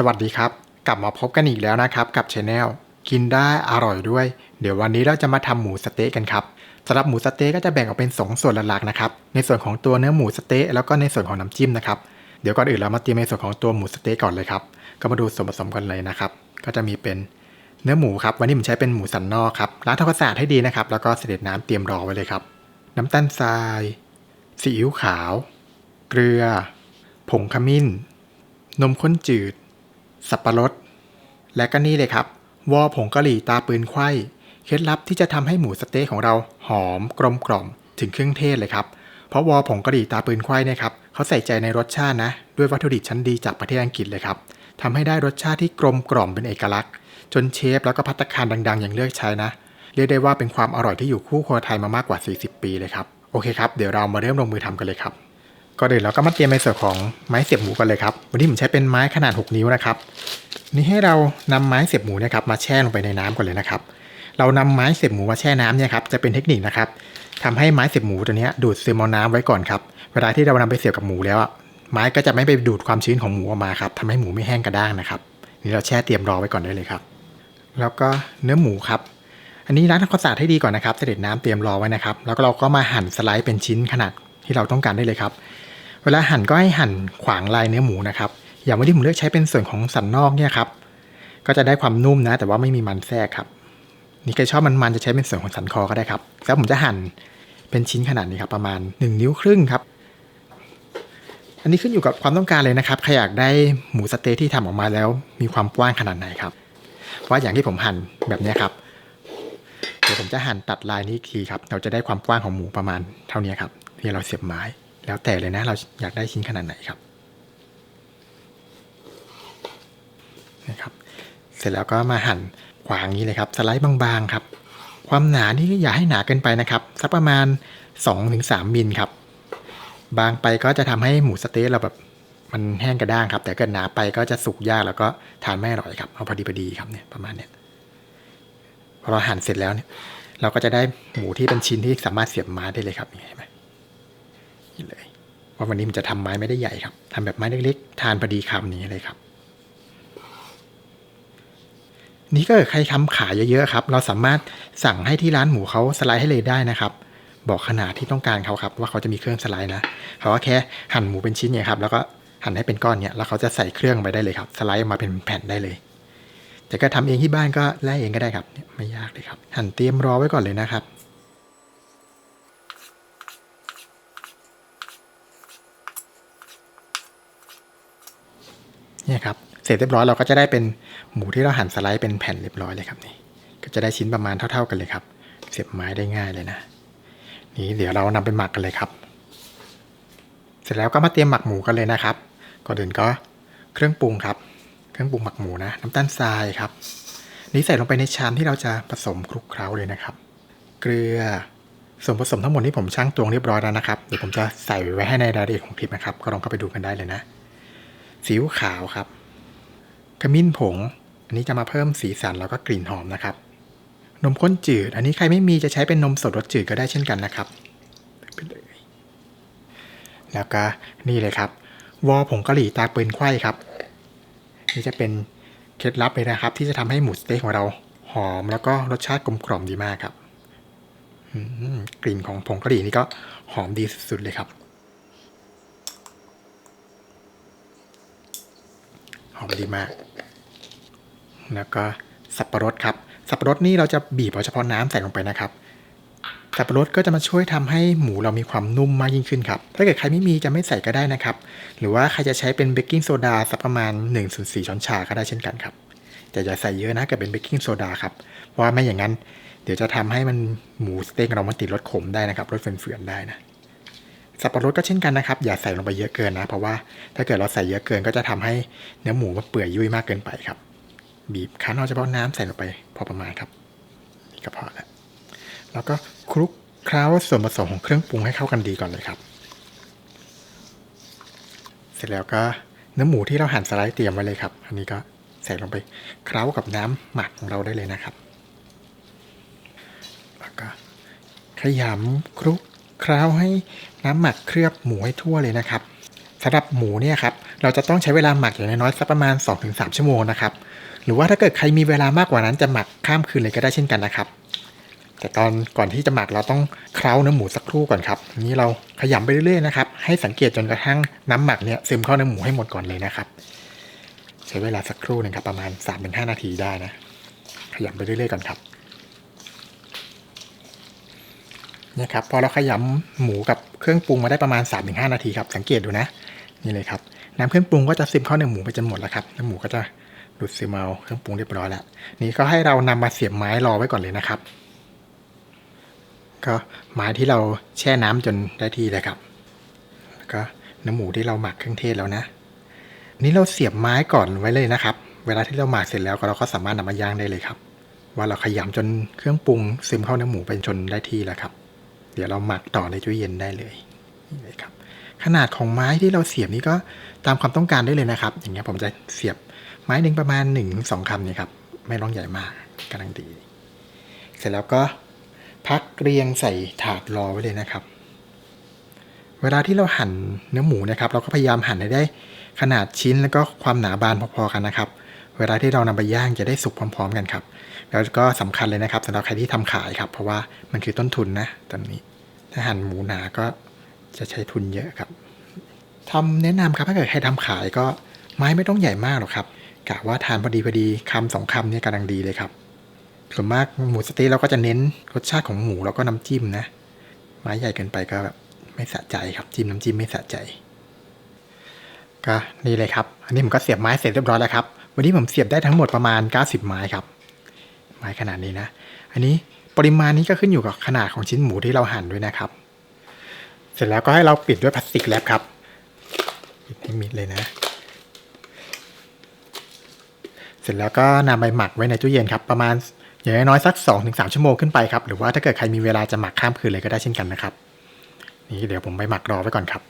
สวัสดีครับกลับมาพบกันอีกแล้วนะครับกับช anel กินได้อร่อยด้วยเดี๋ยววันนี้เราจะมาทำหมูสะเต๊ะกันครับสำหรับหมูสะเต๊ะก็จะแบ่งออกเป็น2ส่วนหลักๆนะครับในส่วนของตัวเนื้อหมูสะเต๊ะแล้วก็ในส่วนของน้ำจิ้มนะครับเดี๋ยวก่อนอื่นเรามาเตรียมในส่วนของตัวหมูสะเต๊ะก่อนเลยครับก็มาดูส่วนผสมกันเลยนะครับก็จะมีเป็นเนื้อหมูครับวันนี้ผมใช้เป็นหมูสันนอกครับล้างทำความสะอาดให้ดีนะครับแล้วก็เสด็จน้ำเตรียมรอไว้เลยครับน้ำตาลทรายซีอิ๊วขาวเกลือผงขมิ้นนมข้นจืดสับปะรดและก็นี่เลยครับวอผงกะหรี่ตาปืนไขว้เคล็ดลับที่จะทำให้หมูสะเต๊ะของเราหอมกลมกล่อมถึงเครื่องเทศเลยครับเพราะวอผงกะหรี่ตาปืนไขว้เนี่ยครับเขาใส่ใจในรสชาตินะด้วยวัตถุดิบชั้นดีจากประเทศอังกฤษเลยครับทำให้ได้รสชาติที่กลมกล่อมเป็นเอกลักษณ์จนเชฟแล้วก็ภัตตาคารดังๆอย่างเลือกใช้นะเรียกได้ว่าเป็นความอร่อยที่อยู่คู่ครัวไทยมามากกว่า40ปีเลยครับโอเคครับเดี๋ยวเรามาเริ่มลงมือทำกันเลยครับก่อนอื่นเราก็มาเตรียมในส่วนของไม้เสียบหมูกันเลยครับวันนี้ผมใช้เป็นไม้ขนาด6นิ้วนะครับนี่ให้เรานำไม้เสียบหมูเนี่ยครับมาแช่ลงไปในน้ำก่อนเลยนะครับเรานำไม้เสียบหมูมาแช่น้ำเนี่ยครับจะเป็นเทคนิคนะครับทำให้ไม้เสียบหมูตัวนี้ดูดซึมเอาน้ำไว้ก่อนครับเวลาที่เรานำไปเสียบกับหมูแล้วไม้ก็จะไม่ไปดูดความชื้นของหมูออกมาครับทำให้หมูไม่แห้งกระด้างนะครับนี่เราแช่เตรียมรอไว้ก่อนได้เลยครับแล้วก็เนื้อหมูครับอันนี้ล้างทำความสะอาดให้ดีก่อนนะครับเสด็จน้ำเตรียมรอไว้นะครับแล้วก็เราก็มาหั่นสไลด์เป็นชิ้นขนาดที่เราต้องการได้เลยครับเวลาหั่นก็ให้หั่นขวางลายเนื้อหมูนะครับอย่างวันที่ผมเลือกใช้เป็นส่วนของสันนอกเนี่ยครับก็จะได้ความนุ่มนะแต่ว่าไม่มีมันแทรกครับนี่ใครชอบมันๆจะใช้เป็นส่วนของสันคอก็ได้ครับแล้วผมจะหั่นเป็นชิ้นขนาดนี้ครับประมาณ1 นิ้วครึ่งครับอันนี้ขึ้นอยู่กับความต้องการเลยนะครับใครอยากได้หมูสเต๊ะที่ทำออกมาแล้วมีความกว้างขนาดไหนครับเพราะอย่างที่ผมหั่นแบบนี้ครับเดี๋ยวผมจะหั่นตัดลายนี้อีกทีครับเราจะได้ความกว้างของหมูประมาณเท่านี้ครับที่เราเสียบไม้แล้วแต่เลยนะเราอยากได้ชิ้นขนาดไหนครับนะครับเสร็จแล้วก็มาหั่นขวางนี้เลยครับสไลด์บางๆครับความหนานี่อย่าให้หนาเกินไปนะครับสักประมาณ 2-3 มิลครับบางไปก็จะทำให้หมูสเต๊ะเราแบบมันแห้งกระด้างครับแต่เกิดหนาไปก็จะสุกยากแล้วก็ทานไม่อร่อยครับเอาพอดีครับเนี่ยประมาณเนี้ยพอเราหั่นเสร็จแล้วเนี่ยเราก็จะได้หมูที่เป็นชิ้นที่สามารถเสียบไม้ได้เลยครับนี่เห็นไหมนี่เลยว่าวันนี้มันจะทำไม้ไม่ได้ใหญ่ครับทำแบบไม้เล็กๆทานพอดีคำนี้เลยครับนี่ก็ใครทำขายเยอะๆครับเราสามารถสั่งให้ที่ร้านหมูเขาสไลด์ให้เลยได้นะครับบอกขนาดที่ต้องการเขาครับว่าเขาจะมีเครื่องสไลด์นะเขาก็แค่หั่นหมูเป็นชิ้นเนี่ยครับแล้วก็หั่นให้เป็นก้อนเนี่ยแล้วเขาจะใส่เครื่องไปได้เลยครับสไลด์ออกมาเป็นแผ่นได้เลยแต่ก็ทำเองที่บ้านก็ไล่เองก็ได้ครับไม่ยากเลยครับหั่นเตรียมรอไว้ก่อนเลยนะครับเนี่ยครับเสร็จเรียบร้อยเราก็จะได้เป็นหมูที่เราหั่นสไลด์เป็นแผ่นเรียบร้อยเลยครับนี่ก็จะได้ชิ้นประมาณเท่าๆกันเลยครับเสียบไม้ได้ง่ายเลยนะนี่เดี๋ยวเรานำไปหมักกันเลยครับเสร็จแล้วก็มาเตรียมหมักหมูกันเลยนะครับก่อนอื่นก็เครื่องปรุงครับเครื่องปรุงหมักหมูนะน้ำตาลทรายครับนี่ใส่ลงไปในชามที่เราจะผสมคลุกเคล้าเลยนะครับเกลือส่วนผสมทั้งหมดนี้ผมชั่งตวงเรียบร้อยแล้วนะครับเดี๋ยวผมจะใส่ไว้ให้ในรายละเอียดของคลิปนะครับก็ลองเข้าไปดูกันได้เลยนะซีอิ๊วขาวครับขมิ้นผงอันนี้จะมาเพิ่มสีสันแล้วก็กลิ่นหอมนะครับนมข้นจืดอันนี้ใครไม่มีจะใช้เป็นนมสดรสจืดก็ได้เช่นกันนะครับแล้วก็นี่เลยครับวอผงกะหรี่ตาปืนไขว้ครับนี่จะเป็นเคล็ดลับเลยนะครับที่จะทำให้หมูสเต๊กของเราหอมแล้วก็รสชาติกลมกล่อมดีมากครับกลิ่นของผงกะหรี่นี่ก็หอมดีสุดๆเลยครับหอมดีมากแล้วก็สับปะรดครับสับปะรดนี่เราจะบีบเอาเฉพาะน้ำใส่ลงไปนะครับสับปะรดก็จะมาช่วยทำให้หมูเรามีความนุ่มมากยิ่งขึ้นครับถ้าเกิดใครไม่มีจะไม่ใส่ก็ได้นะครับหรือว่าใครจะใช้เป็นเบกกิ้งโซดาสักประมาณ1/4 ช้อนชาก็ได้เช่นกันครับแต่อย่าใส่เยอะนะเกิดเป็นเบกกิ้งโซดาครับเพราะว่าไม่อย่างนั้นเดี๋ยวจะทำให้มันหมูสเต็กเรามันติดรสขมได้นะครับรสเฟื่อนๆได้นะสับปะรดก็เช่นกันนะครับอย่าใส่ลงไปเยอะเกินนะเพราะว่าถ้าเกิดเราใส่เยอะเกินก็จะทำให้เนื้อหมูมันเปื่อยยุ่ยมากเกินไปครับบีบคั้นเอาเฉพาะน้ำใส่ลงไปพอประมาณครับนี่ก็พอแล้วก็คลุกเคล้าส่วนผสมของเครื่องปรุงให้เข้ากันดีก่อนเลยครับเสร็จแล้วก็เนื้อหมูที่เราหั่นสไลด์เตรียมไว้เลยครับอันนี้ก็ใส่ลงไปเคล้ากับน้ำหมักของเราได้เลยนะครับแล้วก็ขยำคลุกเคล้าให้น้ำหมักเคลือบหมูให้ทั่วเลยนะครับสำหรับหมูเนี่ยครับ เราจะต้องใช้เวลาหมักอย่างน้อยๆสักประมาณ 2-3 ชั่วโมงนะครับหรือว่าถ้าเกิดใครมีเวลามากกว่านั้นจะหมักข้ามคืนเลยก็ได้เช่นกันนะครับแต่ก่อนที่จะหมักเราต้องเคล้าเนื้อหมูสักครู่ก่อนครับนี้เราขยำไปเรื่อยๆนะครับให้สังเกตจนกระทั่งน้ำหมักเนี่ยซึมเข้าเนื้อหมูให้หมดก่อนเลยนะครับใช้เวลาสักครู่นึงครับประมาณ 3-5 นาทีได้นะขยำไปเรื่อยๆก่อนครับเนี่ยครับพอเราขยำหมูกับเครื่องปรุงมาได้ประมาณ 3-5 นาทีครับสังเกตดูนะนี่เลยครับน้ำเครื่องปรุงก็จะซึมเข้าเนื้อหมูไปจนหมดแล้วครับเนื้อหมูก็จะดูดซึมเอาเครื่องปรุงเรียบร้อยแล้วนี่ก็ให้เรานำมาเสียบไม้รอไว้ก่อนเลยนะครับก็ไม้ที่เราแช่น้ำจนได้ที่เลยครับแล้วก็เนื้อหมูที่เราหมักเครื่องเทศแล้วนะนี่เราเสียบไม้ก่อนไว้เลยนะครับเวลาที่เราหมักเสร็จแล้วเราก็สามารถนำมาย่างได้เลยครับว่าเราขยำจนเครื่องปรุงซึมเข้าเนื้อหมูไปจนได้ที่แล้วครับเดี๋ยวเราหมักต่อในตู้เย็นได้เลยนี่เลยครับขนาดของไม้ที่เราเสียบนี่ก็ตามความต้องการได้เลยนะครับอย่างเงี้ยผมจะเสียบไม้หนึ่งประมาณ 1-2 คำเนี่ยครับไม่ต้องใหญ่มากกำลังดีเสร็จแล้วก็พักเรียงใส่ถาดรอไว้เลยนะครับเวลาที่เราหั่นเนื้อหมูนะครับเราก็พยายามหั่นให้ได้ขนาดชิ้นแล้วก็ความหนาบานพอๆกันนะครับเวลาที่เรานำไปย่างจะได้สุกพร้อมๆกันครับแล้วก็สำคัญเลยนะครับสำหรับใครที่ทำขายครับเพราะว่ามันคือต้นทุนนะตอนนี้ถ้าหั่นหมูหนาก็จะใช้ทุนเยอะครับทำแนะนำครับถ้าเกิดใครทำขายก็ไม้ไม่ต้องใหญ่มากหรอกครับกะว่าทานพอดีคำ2 คำเนี่ยกำลังดีเลยครับส่วนมากหมูสเต๊กเราก็จะเน้นรสชาติของหมูแล้วก็น้ำจิ้มนะไม้ใหญ่เกินไปก็แบบไม่สะใจครับจิ้มน้ำจิ้มไม่สะใจก็นี่เลยครับอันนี้ผมก็เสียบไม้เสร็จเรียบร้อยแล้วครับวันนี้ผมเสียบได้ทั้งหมดประมาณ90ไม้ครับไม้ขนาดนี้นะอันนี้ปริมาณนี้ก็ขึ้นอยู่กับขนาดของชิ้นหมูที่เราหั่นด้วยนะครับเสร็จแล้วก็ให้เราปิดด้วยพลาสติกแรปครับปิดให้มิดเลยนะเสร็จแล้วก็นำไปหมักไว้ในตู้เย็นครับประมาณอย่างน้อยสัก 2-3 ชั่วโมงขึ้นไปครับหรือว่าถ้าเกิดใครมีเวลาจะหมักข้ามคืนเลยก็ได้เช่นกันนะครับนี่เดี๋ยวผมไปหมักรอไว้ก่อนครับ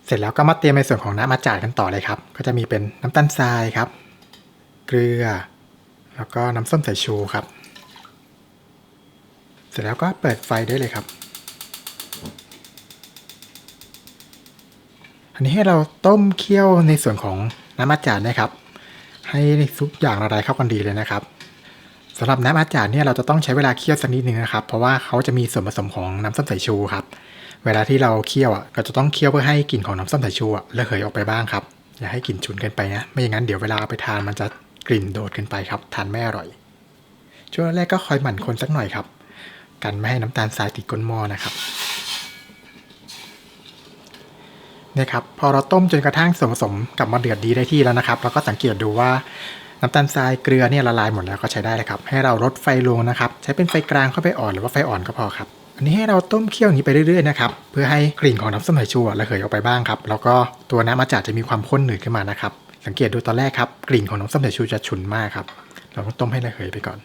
เสร็จแล้วก็มาเตรียมในส่วนของน้ำอาจาดกันต่อเลยครับก็จะมีเป็นน้ำตาลทรายครับเกลือแล้วก็น้ำส้มสายชูครับเสร็จแล้วก็เปิดไฟได้เลยครับอันนี้ให้เราต้มเคี่ยวในส่วนของน้ำอาจาดนะครับให้ทุกอย่างละลายเข้ากันดีเลยนะครับสำหรับน้ำอาจาดเนี่ยเราจะต้องใช้เวลาเคี่ยวสักนิดนึงนะครับเพราะว่าเขาจะมีส่วนผสมของน้ำส้มสายชูครับเวลาที่เราเคี่ยวเราจะต้องเคี่ยวเพื่อให้กลิ่นของน้ำส้มสายชูระเหยออกไปบ้างครับอย่าให้กลิ่นฉุนเกินไปนะไม่อย่างนั้นเดี๋ยวเวลาเอาไปทานมันจะกลิ่นโดดเกินไปครับทานไม่อร่อยช่วงแรกก็คอยหมั่นคนสักหน่อยครับกันไม่ให้น้ำตาลทรายติดก้นหม้อนะครับเนี่ยครับพอเราต้มจนกระทั่งส่วนผสมกลับมาเดือดดีได้ที่แล้วนะครับเราก็สังเกตดูว่าน้ำตาลทรายเกลือเนี่ยละลายหมดแล้วก็ใช้ได้เลยครับให้เราลดไฟลงนะครับใช้เป็นไฟกลางเข้าไปอ่อนหรือว่าไฟอ่อนก็พอครับอันนี้ให้เราต้มเคี่ยวอย่างนี้ไปเรื่อยๆนะครับเพื่อให้กลิ่นของน้ำส้มสายชูระเหยออกไปบ้างครับแล้วก็ตัวน้ำอาจารย์จะมีความข้นหนืดขึ้นมานะครับสังเกตดูตอนแรกครับกลิ่นของน้ำส้มสายชูจะฉุนมากครับเราต้องต้มให้ระเหยไปก่อน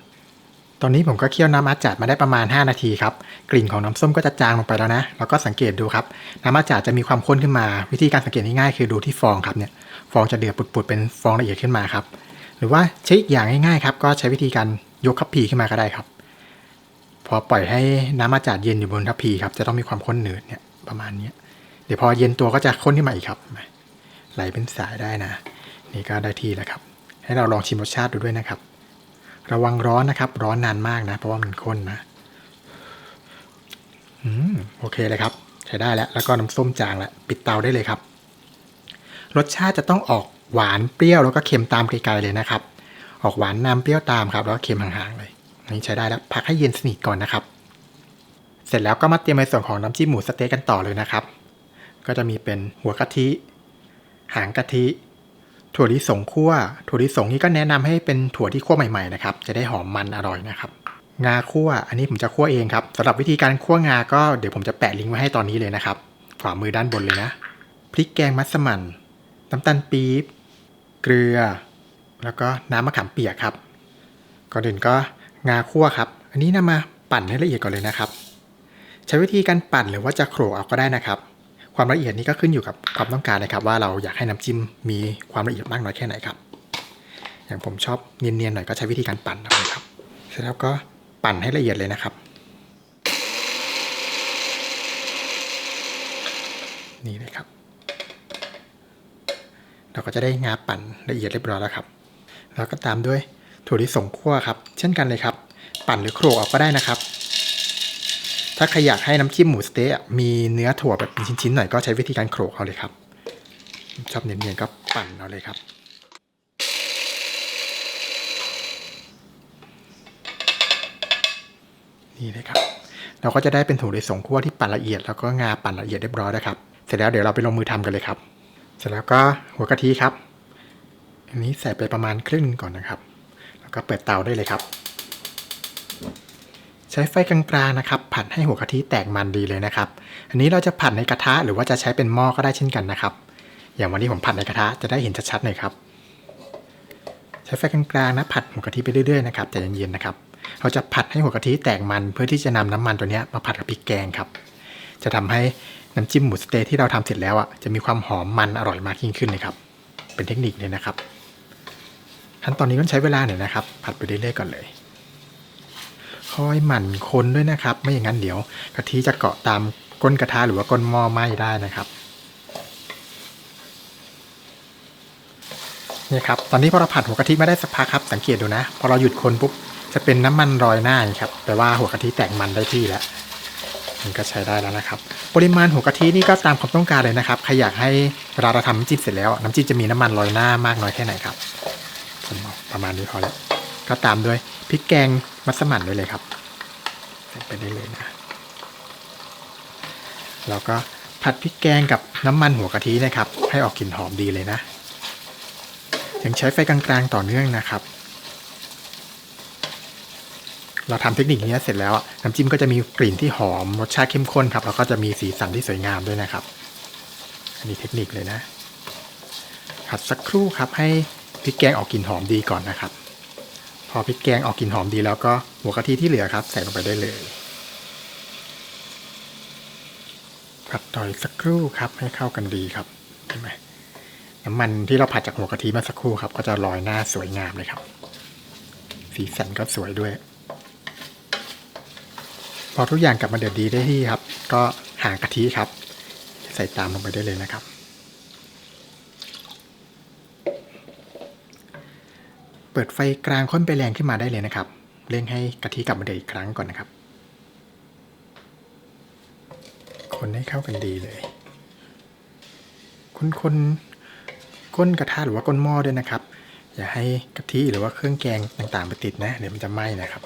ตอนนี้ผมก็เคี่ยวน้ำอาจารย์มาได้ประมาณ5 นาทีครับกลิ่นของน้ำส้มก็จะจางลงไปแล้วนะแล้วก็สังเกตดูครับน้ำอาจารย์จะมีความข้นขึ้นมาวิธีการสังเกตง่ายๆคือดูที่ฟองครับเนี่ยฟองจะเดือดปุดๆเป็นฟองละเอียดขึ้นมาครับหรือว่าใช้อีกอย่างง่ายๆครับก็ใช้วิธีการยกคัพพีขึ้นมาก็ได้ครับพอปล่อยให้น้ำอาจารย์เย็นอยู่บนคัพพีครับจะต้องมีความข้นหนืดเนี่ยประมาณนี้เดี๋ยวพอเย็นตัวก็จะข้นขึ้นมาอีกครับไหลเป็นสายได้นะนี่ก็ได้ที่แล้วครับให้เราลองชิมรสชาติดูด้วยนะครับระวังร้อนนะครับร้อนนานมากนะเพราะว่ามันข้นนะโอเคเลยครับใช้ได้แล้วก็น้ำส้มจางแล้วปิดเตาได้เลยครับรสชาติจะต้องออกหวานเปรี้ยวแล้วก็เค็มตามไกลๆเลยนะครับออกหวานนำเปรี้ยวตามครับแล้วก็เค็มห่างๆเลยอันนี้ใช้ได้แล้วพักให้เย็นสนิทก่อนนะครับเสร็จแล้วก็มาเตรียมในส่วนของน้ำจิ้มหมูสเต๊กกันต่อเลยนะครับก็จะมีเป็นหัวกะทิหางกะทิถั่วลิสงคั่วถั่วลิสงนี่ก็แนะนำให้เป็นถั่วที่คั่วใหม่ๆนะครับจะได้หอมมันอร่อยนะครับงาคั่วอันนี้ผมจะคั่วเองครับสำหรับวิธีการคั่วงาก็เดี๋ยวผมจะแปะลิงก์ไว้ให้ตอนนี้เลยนะครับขวามือด้านบนเลยนะพริกแกงมัสมั่นน้ำตาลปี๊บเกลือแล้วก็น้ำมะขามเปียกครับก่อนอื่นก็งาคั่วครับอันนี้นำมาปั่นให้ละเอียดก่อนเลยนะครับใช้วิธีการปั่นหรือว่าจะโขลกเอาก็ได้นะครับความละเอียดนี้ก็ขึ้นอยู่กับความต้องการนะครับว่าเราอยากให้น้ำจิ้มมีความละเอียดมากน้อยแค่ไหนครับอย่างผมชอบเนียนๆหน่อยก็ใช้วิธีการปั่นเอาเลยครับเสร็จแล้วก็ปั่นให้ละเอียดเลยนะครับนี่เลยครับเรา เราก็จะได้งาปั่นละเอียดเรียบร้อยแล้วครับแล้วก็ตามด้วยถั่วลิสงคั่วครับเช่นกันเลยครับปั่นหรือโขลกออกก็ได้นะครับถ้าใครอยากให้น้ำจิ้มหมูสเต๊ะมีเนื้อถั่วแบบเป็นชิ้นๆหน่อยก็ใช้วิธีการโขลกเอาเลยครับชอบเนียนๆก็ปั่นเอาเลยครับนี่เลยครับเราก็จะได้เป็นถั่วลิสงคั่วที่ปั่นละเอียดแล้วก็งาปั่นละเอียดเรียบร้อยแล้วครับเสร็จแล้วเดี๋ยวเราไปลงมือทำกันเลยครับเสร็จแล้วก็หัวกะทิครับอันนี้ใส่ไปประมาณครึ่งก่อนนะครับแล้วก็เปิดเตาได้เลยครับใช้ไฟกลางๆนะครับผัดให้หัวกะทิแตกมันดีเลยนะครับอันนี้เราจะผัดในกระทะหรือว่าจะใช้เป็นหม้อก็ได้เช่นกันนะครับอย่างวันนี้ผมผัดในกระทะจะได้เห็นชัดๆหน่อยครับใช้ไฟกลางๆนะผัดหัวกะทิไปเรื่อยๆนะครับแต่เย็นๆนะครับเราจะผัดให้หัวกะทิแตกมันเพื่อที่จะนำน้ำมันตัวนี้มาผัดกับพริกแกงครับจะทำให้น้ำจิ้มหมูสเต๊ะที่เราทำเสร็จแล้วจะมีความหอมมันอร่อยมากยิ่งขึ้นเลยครับเป็นเทคนิคเลยนะครับขั้นตอนนี้ต้องใช้เวลาหน่อยนะครับผัดไปเรื่อยๆก่อนเลยคอยหมั่นคนด้วยนะครับไม่อย่างนั้นเดี๋ยวกะทิจะเกาะตามก้นกระทะหรือว่าก้นหม้อไหม้ได้นะครับนี่ครับตอนนี้พอเราผัดหัวกะทิมาได้สักพักครับสังเกตดูนะพอเราหยุดคนปุ๊บจะเป็นน้ำมันลอยหน้าครับแปลว่าหัวกะทิแตกมันได้ที่แล้วมันก็ใช้ได้แล้วนะครับปริมาณหัวกะทินี่ก็ตามความต้องการเลยนะครับใครอยากให้เวลาเราทำน้ำจิ้มเสร็จแล้วน้ำจิ้มจะมีน้ำมันลอยหน้ามากน้อยแค่ไหนครับประมาณนี้พอแล้วก็ตามด้วยพริกแกงมัสมั่นด้วยเลยครับใส่ไปได้เลยนะแล้วก็ผัดพริกแกงกับน้ำมันหัวกะทินะครับให้ออกกลิ่นหอมดีเลยนะยังใช้ไฟกลางๆต่อเนื่องนะครับเราทำเทคนิคนี้เสร็จแล้วน้ำจิ้มก็จะมีกลิ่นที่หอมรสชาติเข้มข้นครับแล้วก็จะมีสีสันที่สวยงามด้วยนะครับอันนี้เทคนิคเลยนะผัดสักครู่ครับให้พริกแกงออกกลิ่นหอมดีก่อนนะครับพอพริกแกงออกกลิ่นหอมดีแล้วก็หัวกะทิที่เหลือครับใส่ลงไปได้เลยผัดต่ออีกสักครู่ครับให้เข้ากันดีครับเห็นไหมน้ำมันที่เราผัดจากหัวกะทิมาสักครู่ครับก็จะลอยหน้าสวยงามเลยครับสีสันก็สวยด้วยพอทุกอย่างกลับมาเดือดดีได้ที่ครับก็หากะทิครับใส่ตามลงไปได้เลยนะครับเปิดไฟกลางค่อนไปแรงขึ้นมาได้เลยนะครับเร่งให้กะทิกลับมาเดือดอีกครั้งก่อนนะครับคนให้เข้ากันดีเลยคนก้นกระทะหรือว่าก้นหม้อด้วยนะครับอย่าให้กะทิหรือว่าเครื่องแกงต่างๆไปติดนะเดี๋ยวมันจะไหม้นะครับ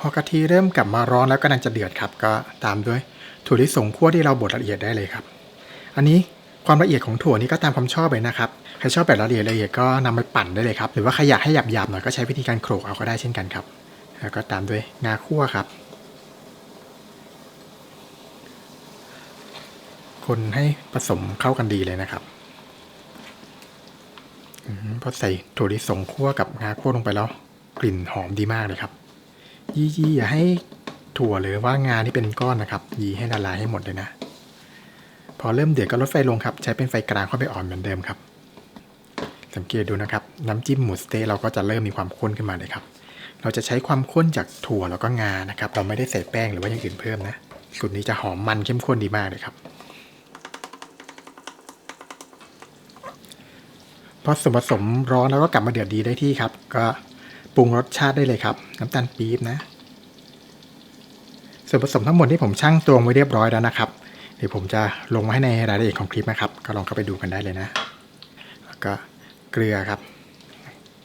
พอกะทิเริ่มกลับมาร้อนแล้วกำลังจะเดือดครับก็ตามด้วยถั่วลิสงคั่วที่เราบดละเอียดได้เลยครับอันนี้ความละเอียดของถั่วนี้ก็ตามความชอบเลยนะครับใครชอบแบบละเอียดก็นำไปปั่นได้เลยครับหรือว่าใครอยากให้หยาบๆหน่อยก็ใช้วิธีการโขลกเอาก็ได้เช่นกันครับแล้วก็ตามด้วยงาคั่วครับคนให้ผสมเข้ากันดีเลยนะครับพอใส่ถั่วลิสงคั่วกับงาคั่วลงไปแล้วกลิ่นหอมดีมากเลยครับยี่อย่าให้ถั่วหรือว่างานี่เป็นก้อนนะครับยีให้ละลายให้หมดเลยนะพอเริ่มเดือดก็ลดไฟลงครับใช้เป็นไฟกลางค่อยไปอ่อนเหมือนเดิมครับสังเกตดูนะครับน้ำจิ้มหมูสเต๊ะเราก็จะเริ่มมีความข้นขึ้นมาเลยครับเราจะใช้ความข้นจากถั่วแล้วก็งานะครับเราไม่ได้ใส่แป้งหรือว่าอย่างอื่นเพิ่มนะสูตรนี้จะหอมมันเข้มข้นดีมากเลยครับพอส่วนผสมร้อนแล้วก็กลับมาเดือดดีได้ที่ครับก็ปรุงรสชาติได้เลยครับน้ำตาลปี๊บนะส่วนผสมทั้งหมดที่ผมชั่งตวงไว้เรียบร้อยแล้วนะครับเดี๋ยวผมจะลงมาให้ในรายละเอียดของคลิปนะครับก็ลองเข้าไปดูกันได้เลยนะแล้วก็เกลือครับ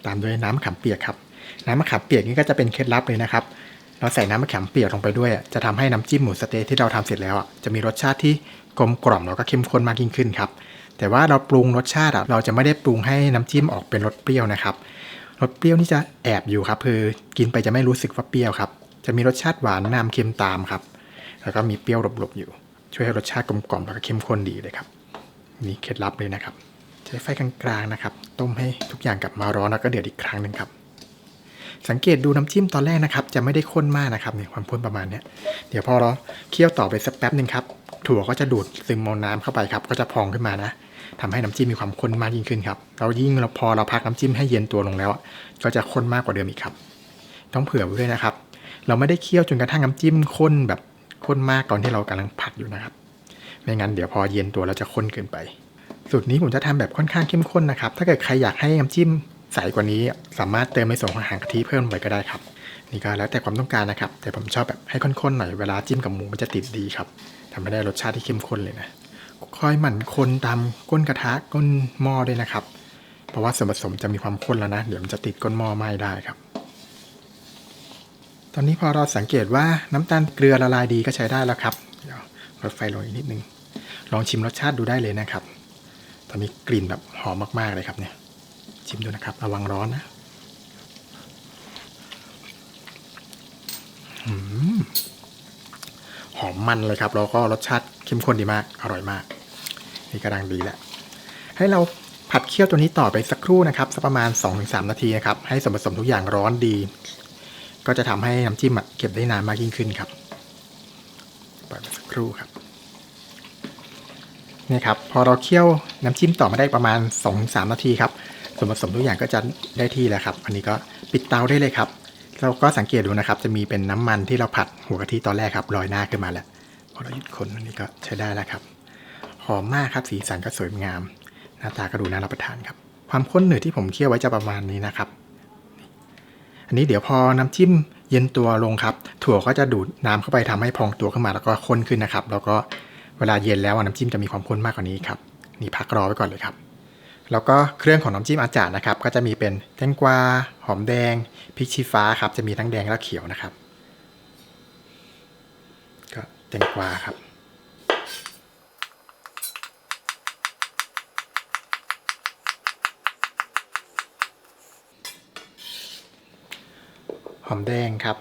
ตามด้วยน้ำมะขามเปียกครับน้ำมะขามเปียกนี่ก็จะเป็นเคล็ดลับเลยนะครับเราใส่น้ำมะขามเปียกลงไปด้วยจะทำให้น้ำจิ้มหมูสเต๊ะที่เราทำเสร็จแล้วจะมีรสชาติที่กลมกล่อมแล้วก็เข้มข้นมากยิ่งขึ้นครับแต่ว่าเราปรุงรสชาติเราจะไม่ได้ปรุงให้น้ำจิ้มออกเป็นรสเปรี้ยวนะครับรสเปรี้ยวนี่จะแอบอยู่ครับคือกินไปจะไม่รู้สึกว่าเปรี้ยวครับจะมีรสชาติหวานนำเค็มตามครับแล้วก็มีเปรี้ยวหลบๆอยู่ช่วยให้รสชาติกลมกล่อมแล้วก็เข้มข้นดีเลยครับนี่เคล็ดลับเลยนะครับใช้ไฟกลางๆนะครับต้มให้ทุกอย่างกลับมาร้อนแล้วก็เดือดอีกครั้งนึงครับสังเกตดูน้ำจิ้มตอนแรกนะครับจะไม่ได้ข้นมากนะครับเนี่ยความข้นประมาณนี้เดี๋ยวพอเราเคี่ยวต่อไปสักแป๊บนึงครับถั่วก็จะดูดซึมเอาน้ำเข้าไปครับก็จะพองขึ้นมานะทำให้น้ำจิ้มมีความข้นมากยิ่งขึ้นครับเรายิ่งพอเราพักน้ำจิ้มให้เย็นตัวลงแล้วก็จะข้นมากกว่าเดิมอีกครับต้องเผื่อไว้ด้วยนะครับเราไม่ได้เคี่ยวจนกระทั่งน้ำจิ้มข้นแบบข้นมากตอนที่เรากำลังผัดอยู่นะครับไม่งั้นเดี๋ยวพอเย็นตัวแล้วจะข้นเกินไป สูตรนี้ผมจะทำแบบค่อนข้างเข้มข้นนะครับถ้าเกิดใครอยากให้น้ำจิ้มใสกว่านี้สามารถเติมในส่วนของหางกะทิเพิ่มไปก็ได้ครับนี่ก็แล้วแต่ความต้องการนะครับแต่ผมชอบแบบให้ข้นๆหน่อยเวลาจิ้มกับหมูมันจะติดดีครับทำให้ได้รสชาติที่เข้มข้นเลยนะคอยหมั่นคนตามก้นกระทะก้นหม้อด้วยนะครับเพราะว่าส่วนผสมจะมีความข้นแล้วนะเดี๋ยวมันจะติดก้นหม้อไหม้ได้ครับตอนนี้พอเราสังเกตว่าน้ำตาลเกลือละลายดีก็ใช้ได้แล้วครับเดี๋ยวลดไฟลงอีกนิดนึงลองชิมรสชาติดูได้เลยนะครับตอนนี้กลิ่นแบบหอมมากๆเลยครับเนี่ยชิมดูนะครับระวังร้อนนะหอมมันเลยครับแล้วก็รสชาติเข้มข้นดีมากอร่อยมากนี่กำลังดีแหละให้เราผัดเคี่ยวตัวนี้ต่อไปสักครู่นะครับสักประมาณ 2-3 นาทีนะครับให้ส่วนผสมทุกอย่างร้อนดีก็จะทำให้น้ำจิ้มเก็บได้นานมากยิ่งขึ้นครับปล่อยไปสักครู่ครับนี่ครับพอเราเคี่ยวน้ำจิ้มต่อมาได้ประมาณ 2-3 นาทีครับส่วนผสมทุกอย่างก็จะได้ที่แล้วครับอันนี้ก็ปิดเตาได้เลยครับเราก็สังเกตดูนะครับจะมีเป็นน้ำมันที่เราผัดหัวกะทิตอนแรกครับลอยหน้าขึ้นมาแล้วพอเราหยุดคนอันนี้ก็ใช้ได้แล้วครับหอมมากครับสีสันก็สวยงามหน้าตาก็ดูน่ารับประทานครับความข้นหนืดที่ผมเคี่ยวไว้จะประมาณนี้นะครับอันนี้เดี๋ยวพอน้ำจิ้มเย็นตัวลงครับถั่วก็จะดูดน้ำเข้าไปทำให้พองตัวขึ้นมาแล้วก็ข้นขึ้นนะครับแล้วก็เวลาเย็นแล้วน้ำจิ้มจะมีความข้นมากกว่านี้ครับนี่พักรอไว้ก่อนเลยครับแล้วก็เครื่องของน้ำจิ้มอาจารย์นะครับก็จะมีเป็นแตงกวาหอมแดงพริกชี้ฟ้าครับจะมีทั้งแดงและเขียวนะครับก็แตงกวาครับหอมแดงครับ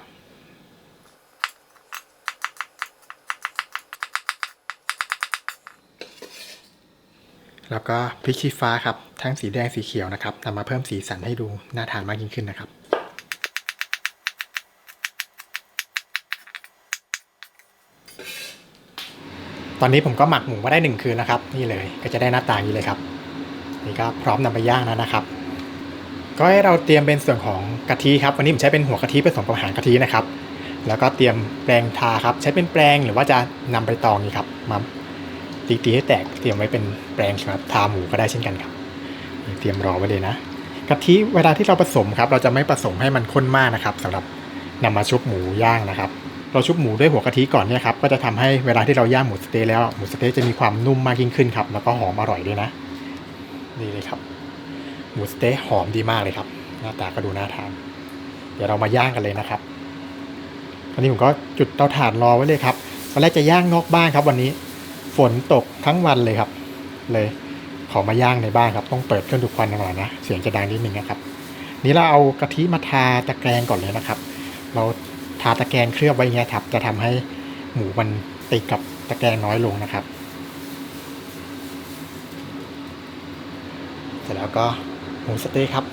แล้วก็พริกชี้ฟ้าครับทั้งสีแดงสีเขียวนะครับนำมาเพิ่มสีสันให้ดูน่าทานมากยิ่งขึ้นนะครับตอนนี้ผมก็หมักหมูมาได้1 คืนนะครับนี่เลยก็จะได้หน้าตาอย่างนี้เลยครับนี่ก็พร้อมนำไปย่างแล้วนะครับก็ให้เราเตรียมเป็นส่วนของกะทิครับวันนี้ผมใช้เป็นหัวกะทิผสมกับหางกะทินะครับแล้วก็เตรียมแปรงทาครับใช้เป็นแปรงหรือว่าจะนำใบตองนี่ครับมาตีให้แตกเตรียมไว้เป็นแปรงสำหรับทาหมูก็ได้เช่นกันครับเตรียมรอไว้เลยนะกะทิเวลาที่เราผสมครับเราจะไม่ผสมให้มันข้นมากนะครับสำหรับนำมาชุบหมูย่างนะครับเราชุบหมูด้วยหัวกะทิก่อนเนี่ยครับก็จะทำให้เวลาที่เราย่างหมูสเต๊ะแล้วหมูสเต๊ะจะมีความนุ่มมากยิ่งขึ้นครับแล้วก็หอมอร่อยด้วยนะนี่เลยครับหมูสเต๊ะหอมดีมากเลยครับหน้าตาก็ดูน่าทานเดี๋ยวเรามาย่างกันเลยนะครับตอนนี้ผมก็จุดเตาถ่านรอไว้เลยครับตอนแรกจะย่างนอกบ้านครับวันนี้ฝนตกทั้งวันเลยครับเลยขอมาย่างในบ้านครับต้องเปิดเครื่องดูดควันหน่อยนะเสียงจะดังนิดนึงนะครับนี้เราเอากะทิมาทาตะแกรงก่อนเลยนะครับเราทาตะแกรงเคลือบไว้เงี้ยครับจะทำให้หมูมันติดกับตะแกรงน้อยลงนะครับเสร็จแล้วก็หมูสเต๊ะครับ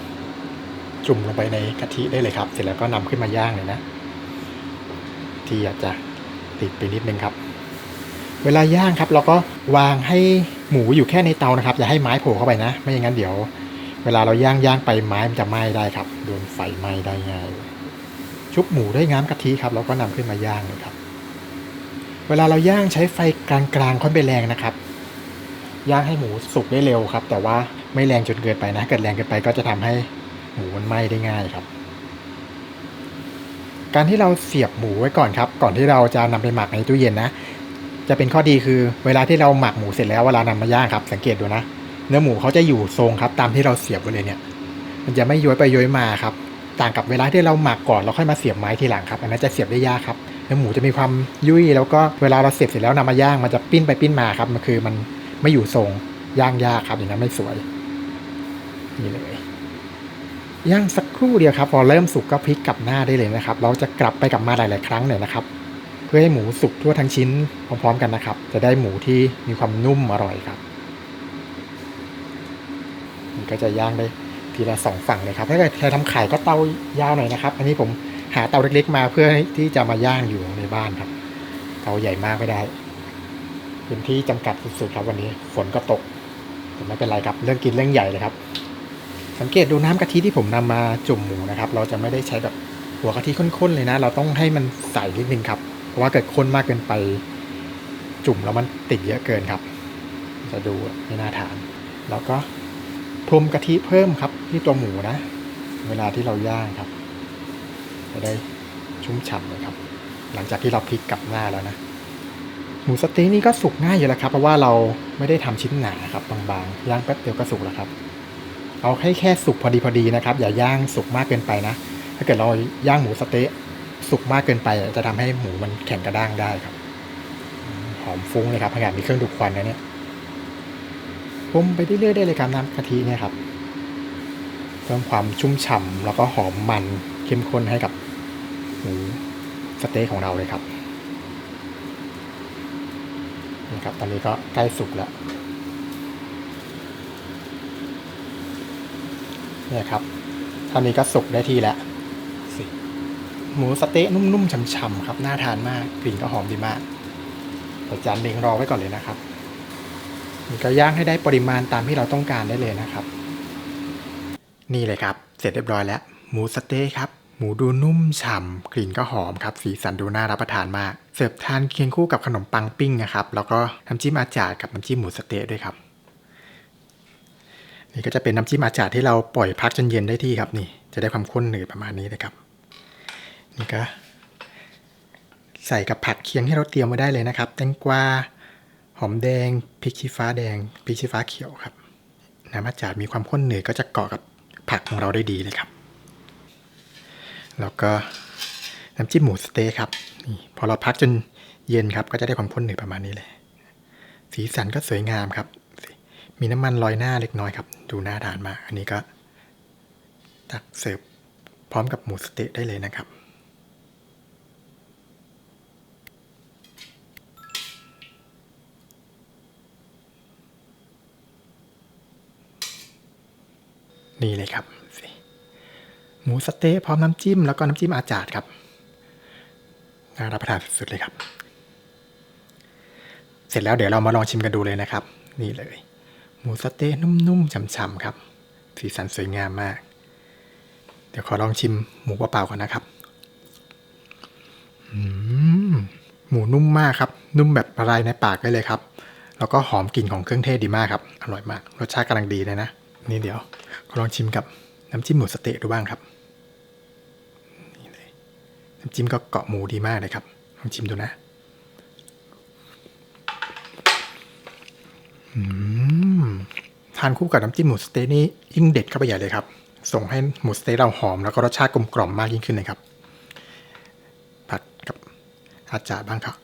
จุ่มลงไปในกะทิได้เลยครับเสร็จแล้วก็นำขึ้นมาย่างเลยนะที่อยากจะติดไปนิดนึงครับเวลาย่างครับเราก็วางให้หมูอยู่แค่ในเตานะครับอย่าให้ไม้โผล่เข้าไปนะไม่อย่างนั้นเดี๋ยวเวลาเราย่างไปไม้มันจะไหม้ได้ครับโดนไฟไหม้ได้ง่ายชุบหมูด้วยน้ำกะทิครับแล้วก็นำขึ้นมาย่างเลยครับเวลาเราย่างใช้ไฟกลางๆค่อนไปแรงนะครับย่างให้หมูสุกได้เร็วครับแต่ว่าไม่แรงจนเกินไปนะเกิดแรงเกินไปก็จะทำให้หมูมันไหม้ได้ง่ายครับการที่เราเสียบหมูไว้ก่อนครับก่อนที่เราจะนำไปหมักในตู้เย็นนะจะเป็นข้อดีคือเวลาที่เราหมักหมูเสร็จแล้วเวลานำมาย่างครับสังเกตดูนะเนื้อหมูเขาจะอยู่ทรงครับตามที่เราเสียบไว้เลยเนี่ยมันจะไม่ย้อยไปย้อยมาครับต่างกับเวลาที่เราหมักก่อนเราค่อยมาเสียบไม้ทีหลังครับอันนั้นจะเสียบได้ยากครับเนื้อหมูจะมีความยุ่ยแล้วก็เวลาเราเสียบเสร็จแล้วนำมาย่างมันจะปิ้นไปปิ้นมาครับมันคือมันไม่อยู่ทรงย่างยากครับอย่างนั้นไม่สวยนี่เลยย่างสักครู่เดียวครับพอเริ่มสุกก็พลิกกลับหน้าได้เลยนะครับเราจะกลับไปกลับมาหลายๆครั้งเลยนะครับเพื่อให้หมูสุกทั่วทั้งชิ้นพร้อมๆกันนะครับจะได้หมูที่มีความนุ่มอร่อยครับมันก็จะย่างได้ทีละ2 ฝั่งเลยครับถ้าเกิดใครทำไข่ก็เตายาวหน่อยนะครับอันนี้ผมหาเตาเล็กๆมาเพื่อที่จะมาย่างอยู่ในบ้านครับเตาใหญ่มากไม่ได้พื้นที่จำกัดสุดๆครับวันนี้ฝนก็ตกแต่ไม่เป็นไรครับเรื่องกินเรื่องใหญ่เลยครับสังเกตดูน้ำกะทิที่ผมนำมาจุ่มหมูนะครับเราจะไม่ได้ใช้แบบหัวกะทิข้นๆเลยนะเราต้องให้มันใสนิดนึงครับเพราะว่าเกิดข้นมากเกินไปจุ่มแล้วมันติดเยอะเกินครับจะดูไม่น่าทาน แล้วก็พรมกะทิเพิ่มครับที่ตัวหมูนะเวลาที่เราย่างครับจะได้ชุ่มฉ่ำเลยครับหลังจากที่เราพลิกกลับหน้าแล้วนะหมูสเต๊กนี่ก็สุกง่ายอยู่แล้วครับเพราะว่าเราไม่ได้ทำชิ้นหนาครับบางๆย่างแป๊บเดียวก็สุกแล้วครับเอาให้แค่สุกพอดีนะครับอย่าย่างสุกมากเกินไปนะถ้าเกิดเราย่างหมูสเต๊กสุกมากเกินไปจะทำให้หมูมันแข็งกระด้างได้ครับหอมฟุ้งเลยครับขนาดมีเครื่องดูดควันนะเนี่ยปรุงไปเรื่อยๆได้เลยครับน้ำกะทิเนี่ยครับเพิ่มความชุ่มฉ่ำแล้วก็หอมมันเข้มข้นให้กับหมูสเต๊กของเราเลยครับนี่ครับตอนนี้ก็ใกล้สุกแล้วเนี่ยครับตอนนี้ก็สุกได้ที่แล้วหมูสเต๊กนุ่มๆฉ่ำๆครับน่าทานมากกลิ่นก็หอมดีมากเดี๋ยวจานเล้งรอไว้ก่อนเลยนะครับนี่ก็ย่างให้ได้ปริมาณตามที่เราต้องการได้เลยนะครับนี่เลยครับเสร็จเรียบร้อยแล้วหมูสเต๊กครับหมูดูนุ่มฉ่ำกลิ่นก็หอมครับสีสันดูน่ารับประทานมากเสิร์ฟทานเคียงคู่กับขนมปังปิ้งนะครับแล้วก็น้ำจิ้มอาจารย์กับน้ำจิ้มหมูสเต๊กด้วยครับนี่ก็จะเป็นน้ำจิ้มอาจารย์ที่เราปล่อยพักจนเย็นได้ที่ครับนี่จะได้ความข้นหนืดประมาณนี้เลยครับนี่ก็ใส่กับผักเคียงที่เราเตรียมไว้ได้เลยนะครับแตงกวาหอมแดงพริกชี้ฟ้าแดงพริกชี้ฟ้าเขียวครับน้ำอาจารย์มีความข้นหนืดก็จะเกาะกับผักของเราได้ดีเลยครับแล้วก็น้ำจิ้มหมูสเต๊กครับนี่พอเราพักจนเย็นครับก็จะได้ความข้นหนืดประมาณนี้เลยสีสันก็สวยงามครับมีน้ำมันลอยหน้าเล็กน้อยครับดูน่าทานมากอันนี้ก็ตักเสิร์ฟพร้อมกับหมูสเต๊กได้เลยนะครับนี่เลยครับหมูสเต๊กพร้อมน้ำจิ้มแล้วก็น้ำจิ้มอาจารย์ครับน่ารับประทานสุดๆเลยครับเสร็จแล้วเดี๋ยวเรามาลองชิมกันดูเลยนะครับนี่เลยหมูสเต๊กนุ่มๆฉ่ำๆครับสีสันสวยงามมากเดี๋ยวขอลองชิมหมูเปล่าๆก่อนนะครับหมูนุ่มมากครับนุ่มแบบละลายในปากได้เลยครับแล้วก็หอมกลิ่นของเครื่องเทศดีมากครับอร่อยมากรสชาติกำลังดีเลยนะนี่เดี๋ยวขอลองชิมกับน้ำจิ้มหมูสเต๊กดูบ้างครับนี่เลยน้ำจิ้มก็เกาะหมูดีมากเลยครับลองชิมดูนะทานคู่กับน้ำจิ้มหมูสเต๊กนี่ยิ่งเด็ดเข้าไปใหญ่เลยครับส่งให้หมูสเต๊กเราหอมแล้วก็รสชาติกลมกล่อมมากยิ่งขึ้นเลยครับผัดกับอาจารย์บ้างครับ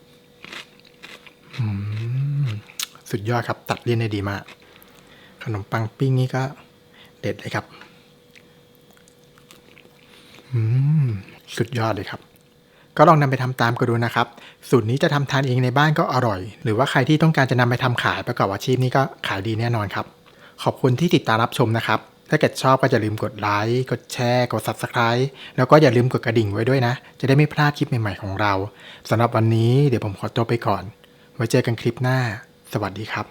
สุดยอดครับตัดเลี่ยนได้ดีมากขนมปังปิ้งนี่ก็เด็ดเลยครับสุดยอดเลยครับก็ลองนำไปทำตามกันดูนะครับสูตรนี้จะทำทานเองในบ้านก็อร่อยหรือว่าใครที่ต้องการจะนำไปทำขายประกอบอาชีพนี้ก็ขายดีแน่นอนครับขอบคุณที่ติดตามรับชมนะครับถ้าเกิดชอบก็อย่าลืมกดไลค์กดแชร์กด Subscribe แล้วก็อย่าลืมกดกระดิ่งไว้ด้วยนะจะได้ไม่พลาดคลิปใหม่ๆของเราสำหรับวันนี้เดี๋ยวผมขอตัวไปก่อนไว้เจอกันคลิปหน้าสวัสดีครับ